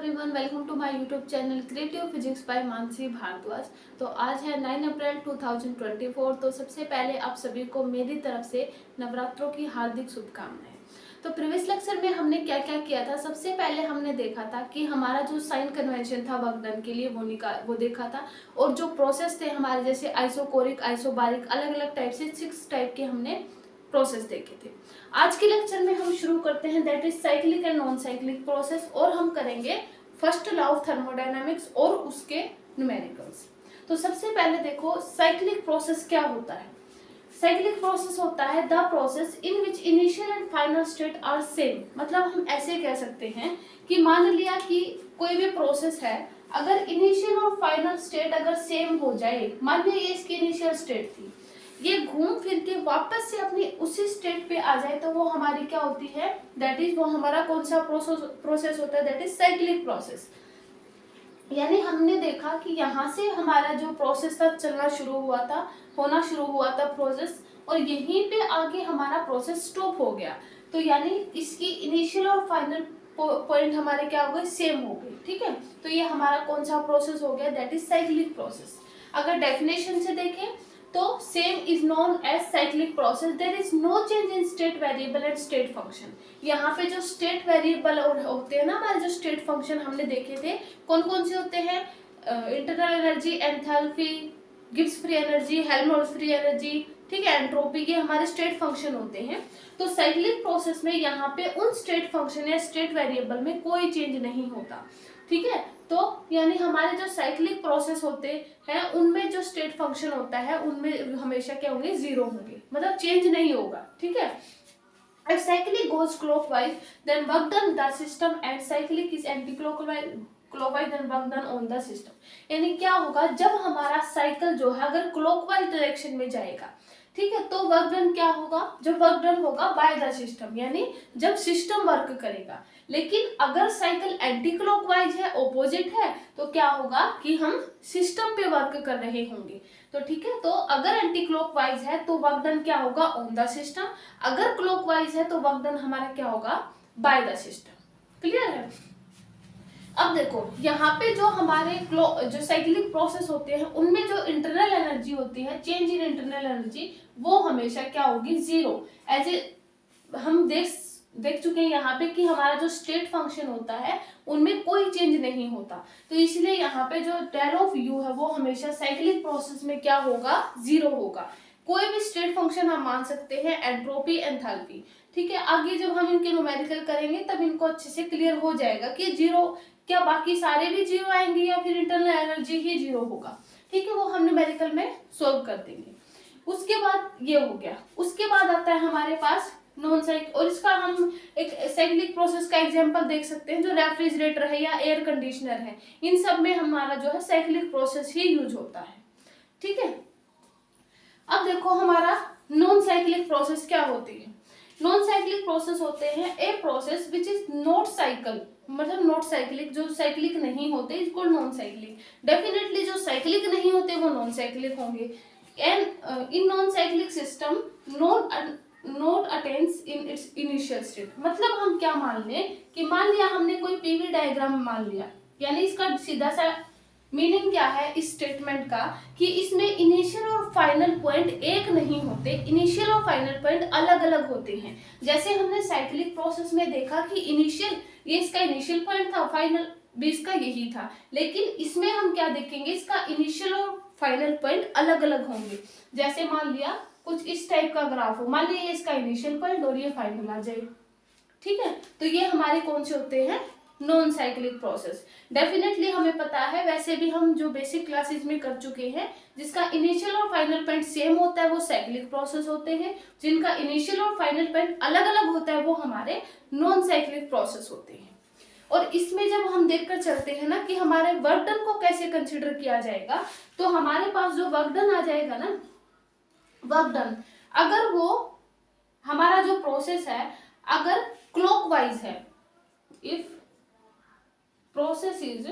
Everyone, welcome to my YouTube channel creative physics by Mansi Bhardwaj. तो आज है 9 अप्रैल 2024। तो सबसे पहले आप सभी को मेरी तरफ से नवरात्रों की हार्दिक शुभकामनाएं। तो प्रीवियस लेक्चर में हमने क्या क्या किया था। सबसे पहले हमने देखा था कि हमारा जो साइन कन्वेंशन था वर्क डन के लिए वो देखा था, और जो प्रोसेस थे हमारे जैसे आइसोकोरिक, आइसोबारिक, अलग अलग टाइप से 6 टाइप के हमने प्रोसेस देखे थे। आज के लेक्चर में हम शुरू करते हैं that is cyclic and non cyclic process, और हम करेंगे फर्स्ट लॉ ऑफ थर्मोडायनामिक्स और उसके न्यूमेरिकल्स। तो सबसे पहले देखो साइक्लिक प्रोसेस क्या होता है। साइक्लिक प्रोसेस होता है the process in which initial and final state are same. मतलब हम ऐसे कह सकते हैं कि मान लिया कि कोई भी प्रोसेस है, अगर इनिशियल और फाइनल स्टेट अगर सेम हो जाए, मान लिया ये इसकी इनिशियल स्टेट थी, ये घूम फिर के वापस से अपनी उसी स्टेट पे आ जाए, तो वो हमारी क्या होती है, दैट इज वो हमारा कौन सा प्रोसेस होता है, दैट इज साइक्लिक प्रोसेस। यानी हमने देखा कि यहाँ से हमारा जो प्रोसेस था चलना शुरू हुआ था, होना शुरू हुआ था प्रोसेस, और यहीं पे आगे हमारा प्रोसेस स्टॉप हो गया। तो यानी इसकी इनिशियल और फाइनल पॉइंट हमारे क्या हो गए, सेम हो गए। ठीक है, तो ये हमारा कौन सा प्रोसेस हो गया, दैट इज साइक्लिक प्रोसेस। अगर डेफिनेशन से देखें तो same is known as cyclic process, there is no change in state variable and state function. यहाँ पे जो स्टेट वेरिएबल होते हैं ना, हमारे जो स्टेट फंक्शन हमने देखे थे कौन कौन से होते हैं, internal energy, enthalpy, Gibbs free energy, Helmholtz free energy, ठीक है, एंट्रोपी, के हमारे स्टेट फंक्शन होते हैं। तो साइक्लिक प्रोसेस में यहाँ पे उन स्टेट फंक्शन या स्टेट वेरिएबल में कोई चेंज नहीं होता। ठीक है, तो यानी हमारे जो साइक्लिक प्रोसेस होते हैं उनमें जो स्टेट फंक्शन होता है उनमें हमेशा क्या होंगे, जीरो होंगे, मतलब चेंज नहीं होगा। ठीक है, if cyclic goes clockwise then work done the system and cyclic is anti-clockwise then work done on the system। यानी क्या होगा, जब हमारा साइकिल जो है अगर क्लॉकवाइज डायरेक्शन में जाएगा, ठीक है, तो वर्क डन क्या होगा, जब वर्क डन होगा बाय द सिस्टम, यानी जब सिस्टम वर्क करेगा। लेकिन अगर साइकिल एंटी क्लॉकवाइज है, ऑपोजिट है, तो क्या होगा कि हम सिस्टम पे वर्क कर रहे होंगे। तो ठीक है, तो अगर एंटी क्लॉकवाइज है तो वर्क डन क्या होगा, ऑन द सिस्टम। अगर क्लॉकवाइज है तो वर्क डन हमारा क्या होगा, बाय द सिस्टम। क्लियर है। अब देखो यहाँ पे जो हमारे जो साइक्लिक प्रोसेस होते हैं उनमें जो इंटरनल एनर्जी होती है, चेंज इन इंटरनल एनर्जी, वो हमेशा क्या होगी, जीरो। एज ए हम देख चुके हैं यहाँ पे कि हमारा जो स्टेट फंक्शन होता है उनमें कोई चेंज नहीं होता। तो इसलिए यहाँ पे जो डेल ऑफ यू है वो हमेशा साइक्लिक प्रोसेस में क्या होगा, जीरो होगा। कोई भी स्टेट फंक्शन हम मान सकते हैं, एंट्रोपी, एंथैल्पी। ठीक है, आगे जब हम इनके न्यूमेरिकल करेंगे तब इनको अच्छे से क्लियर हो जाएगा कि जीरो क्या बाकी सारे भी जीरो आएंगे या फिर इंटरनल एनर्जी ही जीरो होगा। ठीक है, वो हम न्यूमेरिकल में सोल्व कर देंगे। उसके बाद ये हो गया, उसके बाद आता है हमारे पास नॉन साइक्लिक, और इसका हम एक साइक्लिक प्रोसेस का एग्जांपल देख सकते हैं जो रेफ्रिजरेटर है या एयर कंडीशनर है, इन सब में हमारा जो है साइक्लिक प्रोसेस ही यूज होता है। ठीक है, अब देखो हमारा नॉन साइक्लिक प्रोसेस क्या होती है। नॉन साइक्लिक प्रोसेस होते हैं a process which is not cycle, मतलब नॉट साइक्लिक, जो साइक्लिक नहीं होते इसको नॉन साइक्लिक। डेफिनेटली जो साइक्लिक नहीं होते वो नॉन साइक्लिक होंगे। And in non cyclic system not attains in its initial state. मतलब हम क्या मान लें कि मान लिया हमने कोई पीवी डायग्राम मान लिया, यानी इसका सीधा सा मीनिंग क्या है इस स्टेटमेंट का कि इसमें इनिशियल और फाइनल पॉइंट एक नहीं होते, इनिशियल और फाइनल पॉइंट अलग अलग होते हैं। जैसे हमने साइक्लिक प्रोसेस में देखा कि इनिशियल, ये इसका इनिशियल पॉइंट था, फाइनल भी इसका यही था, लेकिन इसमें हम क्या देखेंगे, इसका इनिशियल और फाइनल पॉइंट अलग अलग होंगे। जैसे मान लिया कुछ इस टाइप का ग्राफ हो, मान लिया इसका इनिशियल पॉइंट और ये फाइनल आ जाए। ठीक है, तो ये हमारे कौन से होते हैं, नॉन साइक्लिक प्रोसेस। डेफिनेटली हमें पता है, वैसे भी हम जो बेसिक क्लासेस में कर चुके हैं, जिसका इनिशियल और फाइनल पॉइंट सेम होता है वो साइक्लिक प्रोसेस होते हैं, जिनका इनिशियल और फाइनल पॉइंट अलग अलग होता है वो हमारे नॉन साइक्लिक प्रोसेस होते हैं। और इसमें जब हम देखकर चलते हैं ना कि हमारे वर्क डन को कैसे कंसिडर किया जाएगा, तो हमारे पास जो वर्क डन आ जाएगा ना, वर्क डन अगर वो हमारा जो प्रोसेस है अगर क्लॉकवाइज है, इफ प्रोसेस इज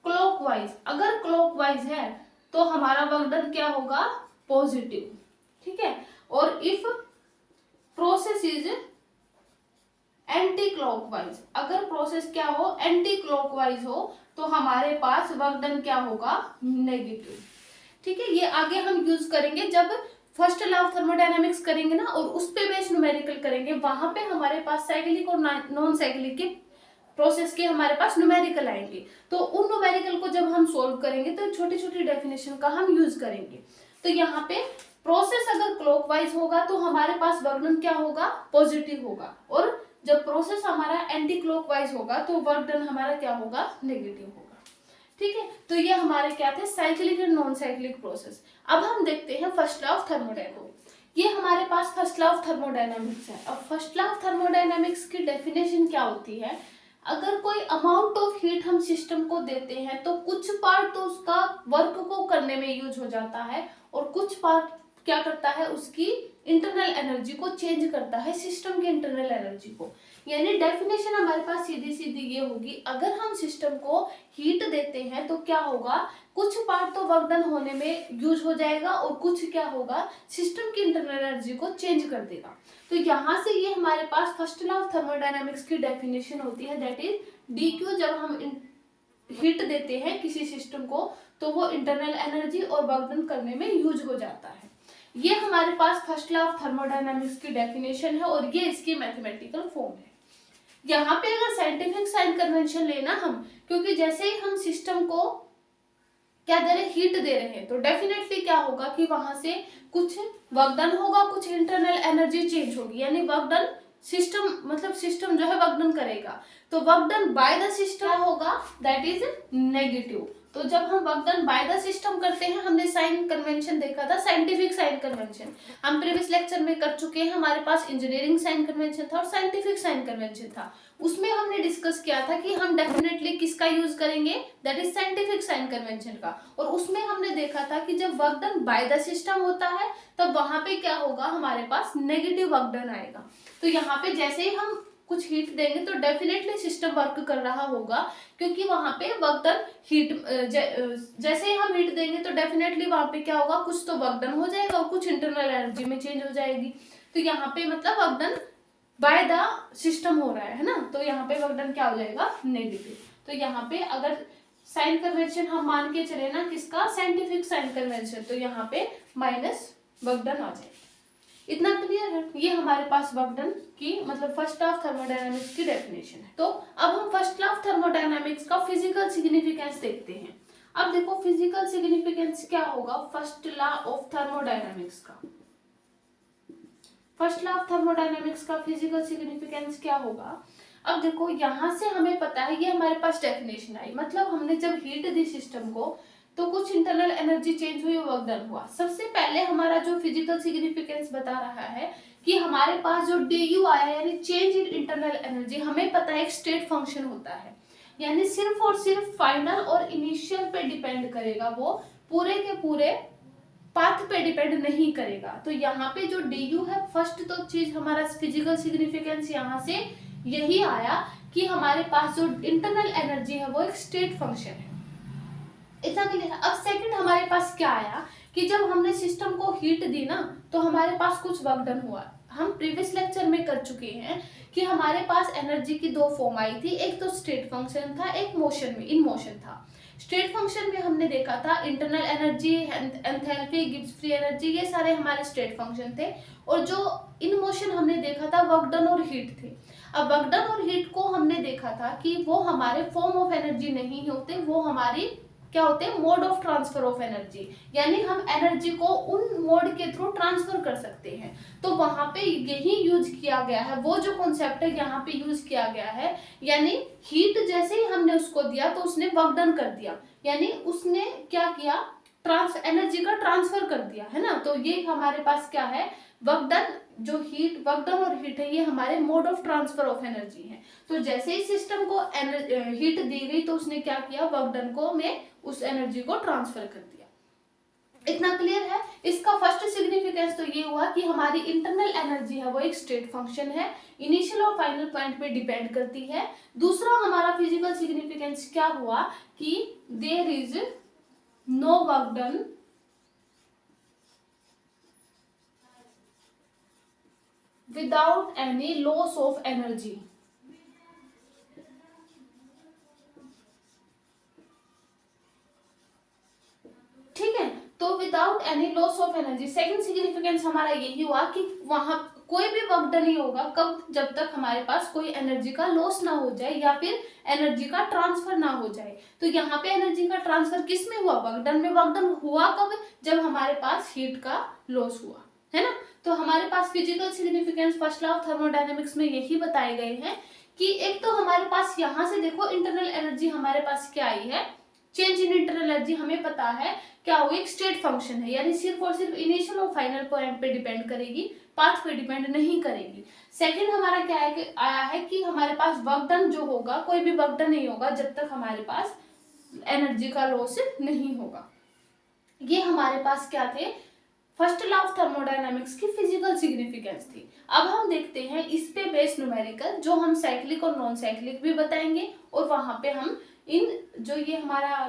क्लॉकवाइज, अगर क्लॉकवाइज है तो हमारा वर्क डन क्या होगा, पॉजिटिव। ठीक है, और if process is anti clockwise, अगर प्रोसेस क्या हो, एंटी क्लॉकवाइज हो, तो हमारे पास वर्क डन क्या होगा, नेगेटिव। ठीक है, ये आगे हम यूज करेंगे जब फर्स्ट लॉ ऑफ थर्मोडायनामिक्स करेंगे ना, और उस पे बेस्ड न्यूमेरिकल करेंगे, वहां पे हमारे पास साइक्लिक और नॉन साइक्लिक के प्रोसेस के हमारे पास न्यूमेरिकल आएंगे। तो उन न्यूमेरिकल को जब हम सोल्व करेंगे तो छोटी छोटी डेफिनेशन का हम यूज करेंगे। तो यहाँ पे प्रोसेस अगर क्लॉकवाइज होगा तो हमारे पास वर्क डन क्या होगा, पॉजिटिव होगा, और जब प्रोसेस हमारा एंटी क्लॉकवाइज होगा तो वर्क डन हमारा क्या होगा, नेगेटिव होगा। ठीक है, तो ये हमारे क्या थे, cyclic and non cyclic process. अब हम देखते हैं फर्स्ट लॉ ऑफ थर्मोडायनामिक्स। ये हमारे पास फर्स्ट लॉ ऑफ थर्मोडायनामिक्स है। अब फर्स्ट लॉ ऑफ थर्मोडायनामिक्स की डेफिनेशन क्या होती है, अगर कोई अमाउंट ऑफ हीट हम सिस्टम को देते हैं तो कुछ पार्ट तो उसका वर्क को करने में यूज हो जाता है, और कुछ पार्ट क्या करता है, उसकी इंटरनल एनर्जी को चेंज करता है, सिस्टम की इंटरनल एनर्जी को। यानी डेफिनेशन हमारे पास सीधी सीधी ये होगी, अगर हम सिस्टम को हीट देते हैं तो क्या होगा, कुछ पार्ट तो वर्क डन होने में यूज हो जाएगा, और कुछ क्या होगा, सिस्टम की इंटरनल एनर्जी को चेंज कर देगा। तो यहाँ से ये हमारे पास फर्स्ट लॉ ऑफ थर्मोडायनामिक्स की डेफिनेशन होती है, दैट इज dq। जब हम हीट देते हैं किसी सिस्टम को तो वो इंटरनल एनर्जी और वर्क डन करने में यूज हो जाता है। ये हमारे पास फर्स्ट लॉ ऑफ थर्मोडायनामिक्स की डेफिनेशन है, और ये इसकी मैथमेटिकल फॉर्म है। यहाँ पे अगर साइंटिफिक साइन कन्वेंशन लेना हम, क्योंकि जैसे ही हम सिस्टम को क्या दे रहे, हीट दे रहे हैं, तो डेफिनेटली क्या होगा कि वहां से कुछ वर्क डन होगा, कुछ इंटरनल एनर्जी चेंज होगी, यानी वर्क डन सिस्टम, मतलब सिस्टम जो है वर्क डन करेगा, तो work done by the system होगा, दैट इज नेगेटिव। तो जब हम work done by the system करते हैं, हमने साइन कन्वेंशन देखा था, साइंटिफिक साइन कन्वेंशन हम प्रीवियस लेक्चर में कर चुके हैं। हमारे पास इंजीनियरिंग साइन कन्वेंशन था और साइंटिफिक साइन कन्वेंशन था। उसमें हमने डिस्कस किया था कि हम डेफिनेटली किसका यूज करेंगे, that is scientific sign convention का। और उसमें हमने देखा था कि जब work done by the system होता है तब वहां पे क्या होगा, हमारे पास नेगेटिव वर्क डन आएगा। तो यहाँ पे जैसे ही हम कुछ हीट देंगे तो डेफिनेटली सिस्टम वर्क कर रहा होगा, क्योंकि वहां पे वर्क डन हीट जैसे ही हम हीट देंगे तो डेफिनेटली वहां पे क्या होगा, कुछ तो वर्क डन हो जाएगा और कुछ इंटरनल एनर्जी में चेंज हो जाएगी। तो यहाँ पे मतलब work done by the system हो रहा है ना, तो यहाँ पे वर्क डन क्या हो जाएगा, नेगेटिव। तो यहाँ पे अगर साइन कन्वेंशन हम मान के चले ना, किसका, साइंटिफिक साइन कन्वेंशन, तो यहाँ पे माइनस वर्क डन आ जाएगा। इतना क्लियर है, ये हमारे पास वर्क डन की मतलब फर्स्ट लॉ ऑफ थर्मोडायनामिक्स की डेफिनेशन है। तो अब हम फर्स्ट लॉ ऑफ थर्मोडायनामिक्स का फिजिकल सिग्निफिकेंस देखते हैं। अब देखो फिजिकल सिग्निफिकेंस क्या होगा फर्स्ट लॉ ऑफ थर्मोडायनामिक्स का। फर्स्ट लॉ ऑफ थर्मोडायनामिक्स का फिजिकल सिग्निफिकेंस क्या होगा। अब देखो यहाँ से हमें पता है, ये हमारे पास डेफिनेशन आई, मतलब हमने जब हीट दी सिस्टम को तो कुछ इंटरनल एनर्जी चेंज हुई, वर्क डन हुआ। सबसे पहले हमारा जो फिजिकल सिग्निफिकेंस बता रहा है कि हमारे पास जो du आया, यानी चेंज इन इंटरनल एनर्जी, हमें पता है एक स्टेट फंक्शन होता है, यानी सिर्फ और सिर्फ फाइनल और इनिशियल पे डिपेंड करेगा, वो पूरे के पूरे पाथ पे डिपेंड नहीं करेगा। तो यहाँ पे जो du है, फर्स्ट तो चीज हमारा फिजिकल सिग्निफिकेंस यहाँ से यही आया कि हमारे पास जो इंटरनल एनर्जी है वो एक स्टेट फंक्शन है। इतना क्लियर है। अब सेकंड हमारे पास क्या आया कि जब हमने सिस्टम को हीट दी ना तो हमारे पास कुछ वर्क डन हुआ। हम प्रीवियस लेक्चर में कर चुके हैं कि हमारे पास एनर्जी की दो फॉर्म आई थी, एक तो स्टेट फंक्शन था, एक मोशन में इन मोशन था। स्टेट फंक्शन में हमने देखा था internal energy, enthalpy, Gibbs free energy, ये सारे हमारे स्टेट फंक्शन थे। और जो इन मोशन हमने देखा था वर्क डन और हीट थे। अब वर्क डन और हीट को हमने देखा था कि वो हमारे फॉर्म ऑफ एनर्जी नहीं होते, वो हमारी क्या होते हैं, mode of transfer of energy, यानी हम एनर्जी को उन मोड के थ्रू ट्रांसफर कर सकते हैं। तो वहां पे यही यूज किया गया है, वो जो कॉन्सेप्ट है यहाँ पे यूज किया गया है, यानी हीट जैसे ही हमने उसको दिया तो उसने वर्क डन कर दिया, यानी उसने क्या किया, एनर्जी का ट्रांसफर कर दिया, है ना। तो ये हमारे पास क्या है, वर्क डन, जो हीट, वर्क डन और हीट है, ये हमारे mode of transfer of energy है। तो जैसे ही सिस्टम को हीट दी गई तो उसने क्या किया, वर्क डन को में उस एनर्जी को ट्रांसफर कर दिया। इतना क्लियर है। इसका फर्स्ट सिग्निफिकेंस तो ये हुआ कि हमारी इंटरनल एनर्जी है वो एक स्टेट फंक्शन है, इनिशियल और फाइनल पॉइंट पे डिपेंड करती है। दूसरा हमारा फिजिकल सिग्निफिकेंस क्या हुआ कि there is no work done without any loss of energy. Without any loss of energy. Second significance हमारा यही हुआ कि वहां कोई भी वर्क डन नहीं होगा कब, जब तक हमारे पास कोई एनर्जी का लॉस ना हो जाए या फिर एनर्जी का ट्रांसफर ना हो जाए। तो यहाँ पे एनर्जी का ट्रांसफर किस में हुआ, वर्क डन में। वर्क डन हुआ कब, जब हमारे पास हीट का लॉस हुआ, है ना। तो हमारे पास physical significance first law of thermodynamics में यही बताए गए हैं कि एक तो हमारे पास यहाँ से देखो इंटरनल एनर्जी हमारे पास क्या आई है, चेंज इन इंटरनल एनर्जी हमें पता है क्या हुई, एक स्टेट फंक्शन है, यानी सिर्फ और सिर्फ इनिशियल और फाइनल पॉइंट पे डिपेंड करेगी, पाथ पे डिपेंड नहीं करेगी। सेकंड हमारा क्या है कि आया है कि हमारे पास वर्क डन जो होगा, कोई भी वर्क डन नहीं होगा जब तक हमारे पास एनर्जी का लॉस नहीं होगा। ये हमारे पास क्या थे, फर्स्ट लॉ ऑफ थर्मोडायनामिक्स की फिजिकल सिग्निफिकेंस थी। अब हम देखते हैं इस पे बेस्ड न्यूमेरिकल, जो हम साइक्लिक और नॉन साइक्लिक भी बताएंगे, और वहां पे हम इन जो ये हमारा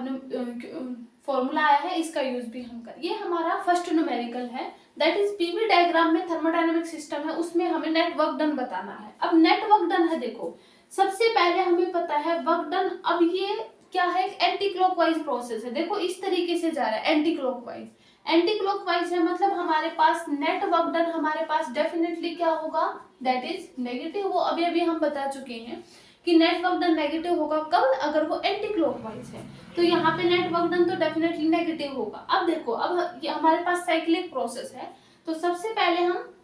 फॉर्मूला आया है इसका यूज भी हम कर। ये हमारा फर्स्ट न्यूमेरिकल है, दैट इज पीवी डायग्राम में थर्मोडायनामिक सिस्टम है, उसमें हमें नेट वर्क डन बताना है। अब नेट वर्क डन है, देखो सबसे पहले हमें पता है वर्क डन, अब ये क्या है, एंटी क्लॉकवाइज प्रोसेस है। देखो इस तरीके से जा रहा है एंटी क्लॉकवाइज, एंटी क्लॉकवाइज है, मतलब हमारे पास नेट वर्क डन हमारे पास डेफिनेटली क्या होगा, दैट इज नेगेटिव। वो अभी अभी हम बता चुके हैं कि नेट वर्क डन नेगेटिव होगा कब, अगर वो एंटी क्लॉकवाइज है। तो यहाँ पे नेट वर्क डन तो डेफिनेटली नेगेटिव होगा। अब देखो, अब ये हमारे पास साइक्लिक प्रोसेस है, तो सबसे पहले हम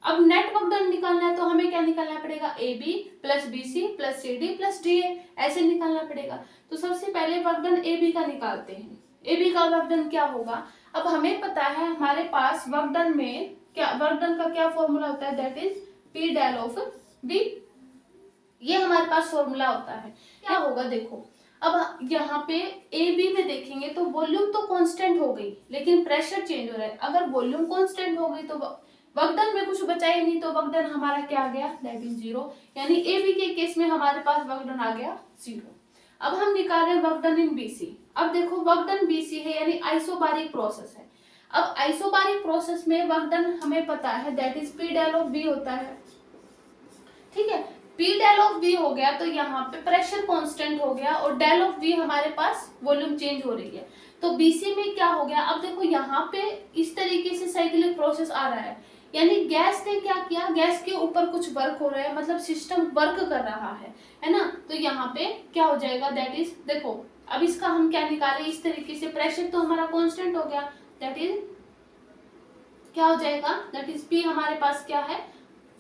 अब नेट वर्क डन निकालना है, तो हमें क्या निकालना पड़ेगा, A B plus B C plus C D plus D A, ऐसे निकालना पड़ेगा। तो सबसे पहले वर्क डन ए बी का निकालते हैं। ए बी का वर्क डन क्या होगा, अब हमें पता है हमारे पास वर्क डन में क्या, वर्क डन का क्या फॉर्मूला होता है, that is P del of V, ये हमारे पास फॉर्मूला होता है। क्या होगा देखो, अब यहाँ पे ए बी में देखेंगे तो वॉल्यूम तो कांस्टेंट हो गई, लेकिन प्रेशर चेंज हो रहा है। अगर वॉल्यूम कांस्टेंट हो गई तो वर्क डन में कुछ बचा ही नहीं, तो वर्क डन हमारा क्या आ गया, दैट इज 0, यानी ए बी के केस में हमारे पास वर्क डन आ गया 0। अब हम निकाल रहे हैं वर्क डन इन बीसी। अब देखो वर्क डन बीसी है, यानी आइसोबारिक प्रोसेस है। अब आइसोबारिक प्रोसेस में वर्क डन हमें पता है that is P del of V होता है, ठीक है। पी डेल ऑफ बी हो गया तो यहाँ पे प्रेशर कांस्टेंट हो गया, और डेल ऑफ बी हमारे पास वॉल्यूम चेंज हो रही है। तो बीसी में क्या हो गया, अब देखो यहाँ पे इस तरीके से साइक्लिक प्रोसेस आ रहा है, यानी गैस ने क्या किया, गैस के ऊपर कुछ वर्क हो रहा है, मतलब सिस्टम वर्क कर रहा है ना। तो यहाँ पे क्या हो जाएगा, दैट इज, देखो अब इसका हम क्या निकाले, इस तरीके से प्रेशर तो हमारा कांस्टेंट हो गया, दैट इज क्या हो जाएगा, दैट इज पी हमारे पास क्या है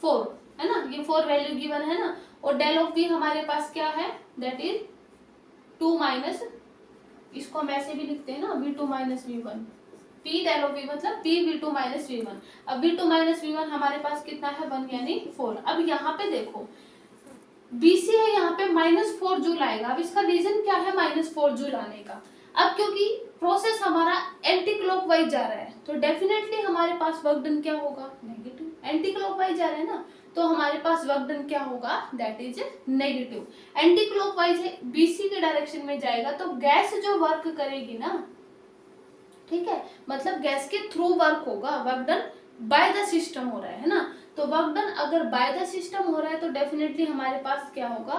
4, है ना, ये 4 वैल्यू गिवन है ना, और डेल ऑफ बी हमारे पास क्या है, दैट इज 2 माइनस, इसको हम ऐसे भी लिखते हैं ना, v2 minus v1, p del of v मतलब p v2 माइनस v1। अब v2 माइनस v1 हमारे पास कितना है 1 यानी 4। अब यहाँ पे देखो BC है, यहाँ पे -4 जूल आएगा। अब इसका रीजन क्या है -4 जूल आने का, अब क्योंकि प्रोसेस हमारा एंटी क्लॉकवाइज जा रहा है, तो डेफिनेटली हमारे पास वर्क डन क्या होगा, नेगेटिव। एंटी क्लॉकवाइज जा रहे हैं ना, तो हमारे पास वर्क डन क्या होगा, that is negative. Anti clockwise है, बीसी के डायरेक्शन में जाएगा, तो गैस जो वर्क करेगी ना, ठीक है, मतलब गैस के थ्रू वर्क होगा, work done by the system हो रहा है ना। तो वर्क डन अगर बाय द सिस्टम हो रहा है तो डेफिनेटली हमारे पास क्या होगा,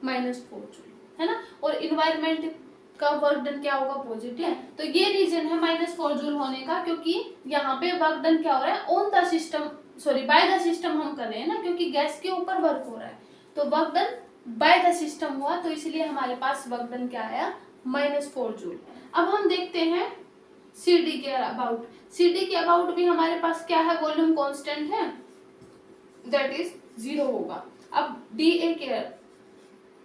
-4 जूल, है ना। और इन्वायरमेंट का वर्क डन क्या होगा, पॉजिटिव। तो ये रीजन है -4 जूल होने का, क्योंकि यहाँ पे वर्क डन क्या हो रहा है, on the system, sorry bye the system हम कर रहे हैं ना, क्योंकि गैस के ऊपर वर्क हो रहा है, तो work done by the system हुआ, तो इसलिए हमारे पास वर्क डन क्या आया, -4 जूल। अब हम देखते हैं CD के अबाउट। CD के अबाउट भी हमारे पास क्या है, वॉल्यूम कांस्टेंट है, दैट इज 0 होगा। अब DA के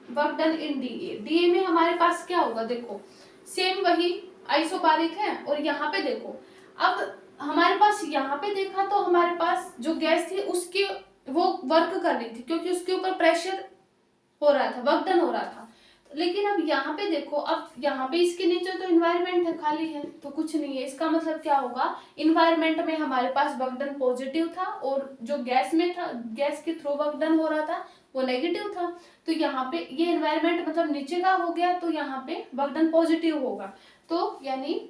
वर्क डन इन DA में हमारे पास क्या होगा, देखो सेम वही आइसोबारिक है, और यहाँ पे देखो अब हमारे पास यहाँ पे देखा तो हमारे पास जो गैस थी उसकी वो वर्क कर रही थी, क्योंकि उसके ऊपर प्रेशर हो रहा था, वर्क डन हो रहा था। लेकिन अब यहाँ पे देखो, अब यहाँ पे इसके नीचे तो इन्वायरमेंट है, खाली है, तो कुछ नहीं है। इसका मतलब क्या होगा, इन्वायरमेंट में हमारे पास वर्क डन पॉजिटिव था, और जो गैस में था, गैस के थ्रू वर्क डन हो रहा था वो नेगेटिव था। तो यहाँ पे ये इन्वायरमेंट मतलब नीचे का हो गया, तो यहाँ पे वर्क डन पॉजिटिव होगा। तो यानी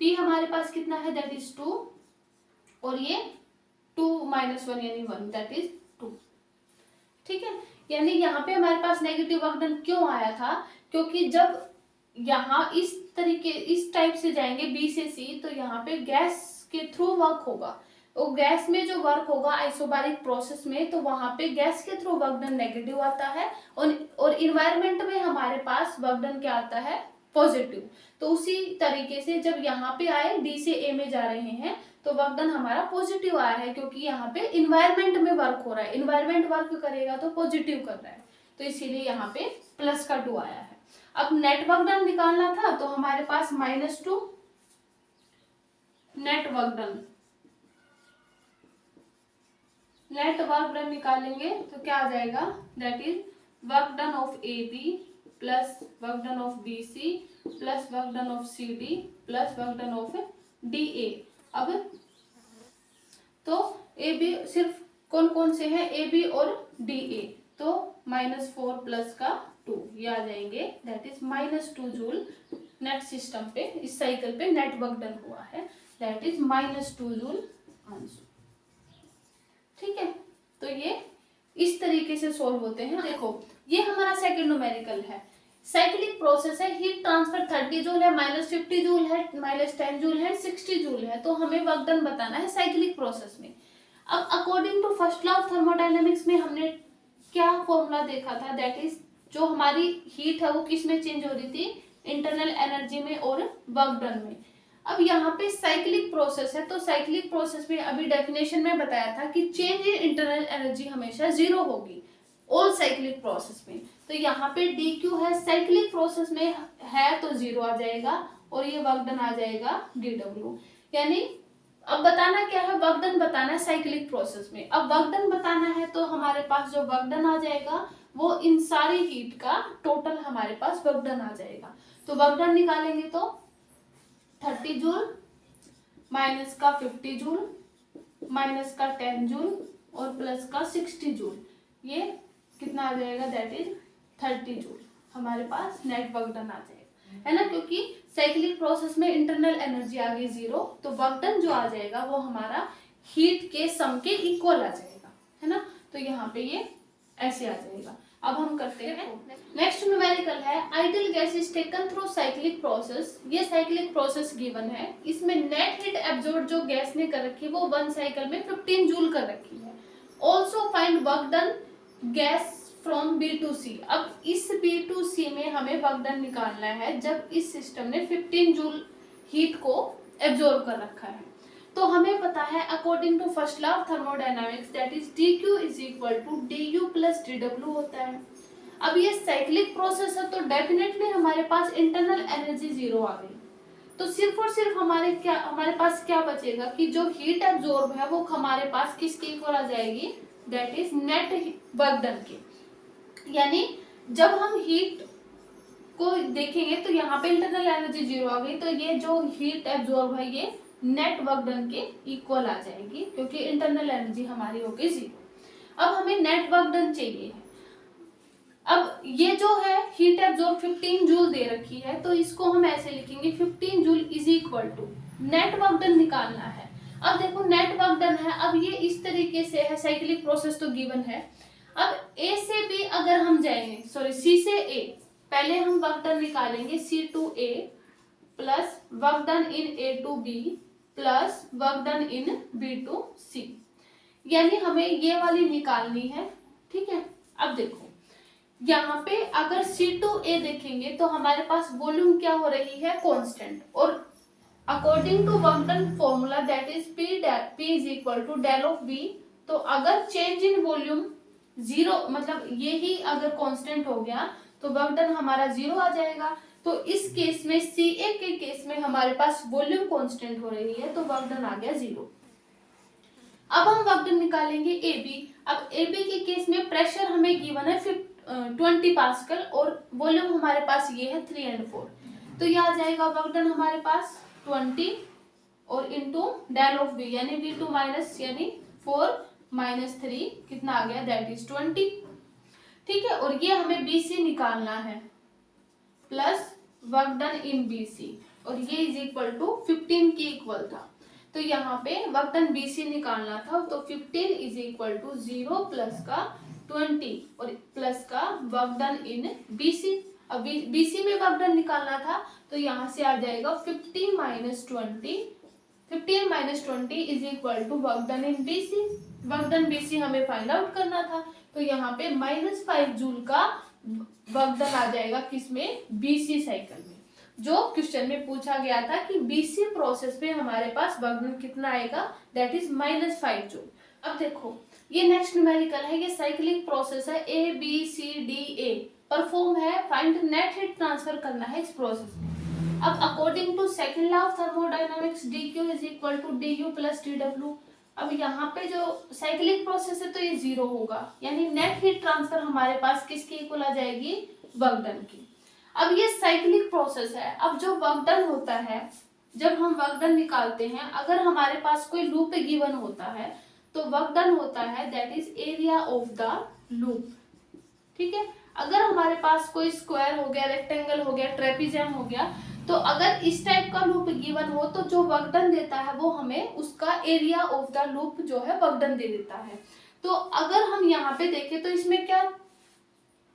P हमारे पास कितना है, दैट इज 2, और ये 2 - 1 यानी 1, दैट इज 2, ठीक है। यानी यहाँ पे हमारे पास नेगेटिव वर्क डन क्यों आया था, क्योंकि जब यहाँ इस टाइप से जाएंगे बी से सी, तो यहाँ पे गैस के थ्रू वर्क होगा। तो गैस में जो वर्क होगा आइसोबारिक प्रोसेस में, तो वहां पे गैस के थ्रू वर्क डन नेगेटिव आता है और इन्वायरमेंट में हमारे पास वर्क डन क्या आता है, पॉजिटिव। तो उसी तरीके से जब यहाँ पे आए डी से ए में जा रहे हैं तो वर्क डन हमारा पॉजिटिव आया है, क्योंकि यहाँ पे इन्वायरमेंट में वर्क हो रहा है, इन्वायरमेंट वर्क करेगा तो पॉजिटिव कर रहा है, तो इसीलिए यहाँ पे प्लस का 2 आया है। अब नेट वर्क डन निकालना था तो हमारे पास -2 नेट वर्क डन निकालेंगे तो क्या आ जाएगा, that is work done of A B plus work done of B C plus work done of C D plus work done of D A. अब तो ए बी सिर्फ कौन कौन से हैं, ए बी और डी ए, तो -4 plus का 2 ये आ जाएंगे, that is -2 joule net system पे, इस साइकिल पे नेट वर्क डन हुआ है, दैट इज -2 जूल आंसर। ठीक है, तो ये इस तरीके से सॉल्व होते हैं। देखो ये हमारा सेकंड न्यूमेरिकल है, साइक्लिक प्रोसेस है, हीट ट्रांसफर 30 जूल है, -50 जूल है, -10 जूल है, 60 जूल है, तो हमें वर्क डन बताना है साइक्लिक प्रोसेस में। अब according to first law of thermodynamics में हमने क्या फॉर्मूला देखा था, दैट इज जो हमारी हीट है वो किस में चेंज हो रही थी, इंटरनल एनर्जी में और वर्क डन में। अब यहाँ पे साइक्लिक प्रोसेस है, तो साइक्लिक प्रोसेस में अभी डेफिनेशन में बताया था कि चेंज इन इंटरनल एनर्जी हमेशा 0 होगी ऑल साइक्लिक प्रोसेस में। तो यहाँ पे डी क्यू है, साइक्लिक प्रोसेस में है तो 0 आ जाएगा और ये वर्क डन आ जाएगा डी डब्ल्यू। यानी अब बताना क्या है, वर्क डन बताना है साइक्लिक प्रोसेस में। अब वर्क डन बताना है तो हमारे पास जो वर्क डन आ जाएगा वो इन सारी हीट का टोटल हमारे पास वर्क डन आ जाएगा। तो वर्क डन निकालेंगे तो 30 जूल माइनस का 50 जूल माइनस का 10 जूल और प्लस का 60 जूल, ये कितना आ जाएगा, दैट इज 30 जूल हमारे पास नेट वर्क डन आ जाएगा, है ना, क्योंकि साइक्लिक प्रोसेस में इंटरनल एनर्जी आ गई 0, तो वर्क डन जो आ जाएगा वो हमारा हीट के सम के इक्वल आ जाएगा, है ना। तो यहाँ पे ये ऐसे आ जाएगा। अब हम करते हैं नेक्स्ट न्यूमेरिकल है, ideal gas is taken through cyclic process. ये साइक्लिक प्रोसेस गिवन है, इसमें नेट हीट एब्जॉर्ब जो गैस ने कर रखी है वो 1 साइकिल में 15 जूल कर रखी है। Also find work done gas from B to C. अब इस बी टू सी में हमें वर्क डन निकालना है जब इस सिस्टम ने 15 जूल हीट को एब्जॉर्ब कर रखा है। तो हमें पता है according to first law of thermodynamics that is dq is equal to du plus dw होता है। अब ये साइक्लिक प्रोसेस है तो डेफिनेटली हमारे पास इंटरनल एनर्जी 0 आ गई, तो सिर्फ और सिर्फ हमारे पास क्या बचेगा कि जो हीट एब्जॉर्ब है वो हमारे पास किसके इक्वल आ जाएगी, that is net work done के। यानी जब हम हीट को देखेंगे तो यहाँ पे इंटरनल एनर्जी 0 आ गई, तो ये जो हीट एब्जॉर्ब है ये नेट वर्क डन के इक्वल आ जाएगी, क्योंकि इंटरनल एनर्जी हमारी हो गई 0। अब हमें नेट वर्क डन चाहिए है। अब ये जो है हीट एब्जॉर्ब 15 जूल दे रखी है, तो इसको हम ऐसे लिखेंगे 15 joule is equal to net work done निकालना है। अब देखो नेट वर्क डन है, अब ये इस तरीके से है, साइक्लिक प्रोसेस तो गिवन है। अब ए से बी अगर हम जाएंगे, सॉरी सी से ए, पहले हम वर्क डन निकालेंगे C to A plus work done in A to B plus work done in B to C, यानी हमें ये वाली निकालनी है। ठीक है, अब देखो यहाँ पे अगर सी टू ए देखेंगे तो हमारे पास वॉल्यूम क्या हो रही है, कांस्टेंट, और according to work done formula that is P is equal to del of V, तो अगर चेंज इन वॉल्यूम 0 मतलब ये ही अगर कांस्टेंट हो गया तो वर्क डन हमारा 0 आ जाएगा। तो इस केस में सी ए के केस में हमारे पास वॉल्यूम कांस्टेंट हो रही है तो वर्क डन आ गया 0। अब हम वर्क डन निकालेंगे ए बी। अब ए बी के केस में प्रेशर हमें गिवन है 20 पास्कल और वॉल्यूम हमारे पास ये है 3 और 4, तो ये आ जाएगा वर्क डन हमारे पास 20 और इंटू डेल ऑफ बी यानी V2 माइनस यानी 4 माइनस 3 कितना आ गया, दैट इज 20। ठीक है, और ये हमें BC निकालना है plus work done in BC, और ये इज इक्वल टू 15 की इक्वल था, तो यहाँ पे वर्क डन BC निकालना था, तो 15 इज इक्वल टू 0 प्लस का 20 और प्लस का वर्क डन इन BC। अब BC में वर्क डन निकालना था, तो यहाँ से आ जाएगा 50 minus 20, 50 minus 20 is equal to work done in BC। Work done BC हमें फाइंड आउट करना था, तो यहाँ पे -5 जूल का वर्क डन आ जाएगा किसमें, BC साइकिल में। जो क्वेश्चन में पूछा गया था कि BC प्रोसेस में हमारे पास वर्क डन कितना आएगा, दैट इज -5 जूल। अब देखो ये नेक्स्ट न्यूमेरिकल है, ये साइक्लिक प्रोसेस है, ABCDA परफॉर्म है, फाइंड नेट हीट ट्रांसफर करना है इस प्रोसेस में। अब according to second law of thermodynamics dQ is equal to du plus dw। अब यहाँ पे जो साइक्लिक प्रोसेस है तो ये 0 होगा, यानी नेट हीट ट्रांसफर हमारे पास किसकी इक्वल आ जाएगी, वर्क डन की। अब ये साइक्लिक प्रोसेस है, अब जो वर्क डन होता है, जब हम वर्क डन निकालते हैं, अगर हमारे पास कोई लूप गिवन होता है तो वर्क डन होता है that is area of the loop. ठीक है, अगर हमारे पास कोई स्क्वायर हो गया, रेक्टेंगल हो गया, ट्रेपेजियम हो गया, तो अगर इस टाइप का लूप गिवन हो तो जो वर्क डन देता है वो हमें उसका एरिया ऑफ द लूप जो है वर्क डन दे देता है। तो अगर हम यहाँ पे देखें तो इसमें क्या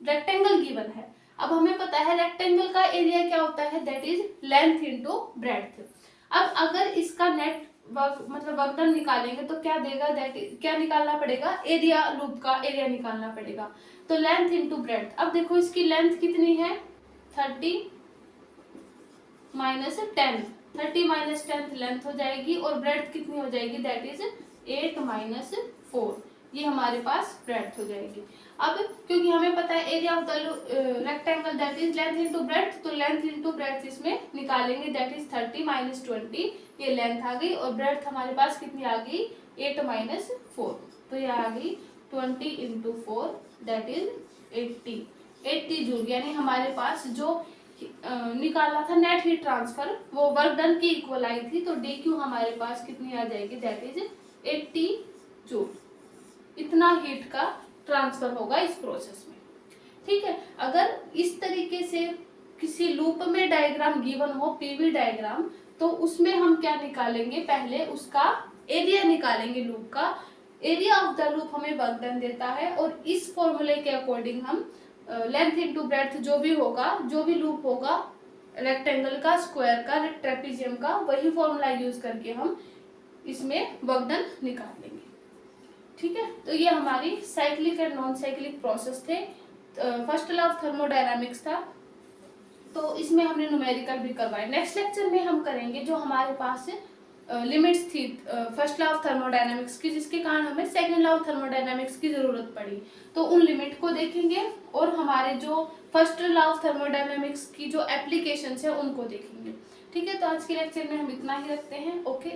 रेक्टेंगल गिवन है, अब हमें पता है रेक्टेंगल का एरिया क्या होता है, that is length into breadth. अब अगर इसका नेट वर्क मतलब वर्क डन निकालेंगे तो क्या देगा, दैट क्या निकालना पड़ेगा, एरिया, लूप का एरिया निकालना पड़ेगा, तो लेंथ इनटू ब्रेड्थ। अब देखो इसकी लेंथ कितनी है, 30 माइनस 10, 30 माइनस 10 लेंथ हो जाएगी, और ब्रेड्थ कितनी हो जाएगी, दैट इज 8 माइनस 4, ये हमारे पास ब्रेड्थ हो जाएगी। अब क्योंकि हमें पता है area of the rectangle that is length into breadth, तो लेंथ इनटू ब्रेड्थ इसमें निकालेंगे, दैट इज 30 माइनस 20, ये लेंथ आ गई, और ब्रेड्थ हमारे पास कितनी आ गई, 8 माइनस 4, तो ये आ गई 20 इंटू 4 दैट इज 80 जूल। यानी हमारे पास जो निकाला था नेट हीट ट्रांसफर वो वर्क डन की इक्वल आई थी, तो DQ हमारे पास कितनी आ जाएगी, दैट इज 80 जूल। इतना हीट का ट्रांसफर होगा इस प्रोसेस में। ठीक है, अगर इस तरीके से किसी लूप में डायग्राम गिवन हो, PV डायग्राम, तो उसमें हम क्या निकालेंगे, पहले उसका एरिया निकालेंगे, लूप का एरिया ऑफ द लूप हमें वर्क डन देता है, और इस फॉर्मूले के अकॉर्डिंग हम लेंथ इनटू ब्रेड्थ जो भी होगा, जो भी लूप होगा, रेक्टेंगल का, स्क्वायर का, ट्रेपेजियम का, वही फॉर्मूला यूज करके हम इसमें वर्क डन निकाल लेंगे। ठीक है, तो ये हमारी cyclic and non cyclic process थे। फर्स्ट लॉ ऑफ थर्मोडायनामिक्स था, तो इसमें हमने न्यूमेरिकल भी करवाए। नेक्स्ट लेक्चर में हम करेंगे जो हमारे पास लिमिट्स थी फर्स्ट लॉ ऑफ थर्मोडायनामिक्स की, जिसके कारण हमें सेकंड लॉ ऑफ थर्मोडायनामिक्स की जरूरत पड़ी, तो उन लिमिट को देखेंगे, और हमारे जो फर्स्ट लॉ ऑफ थर्मोडायनामिक्स की जो एप्लीकेशंस है उनको देखेंगे। ठीक है, तो आज के लेक्चर में हम इतना ही रखते हैं। ओके।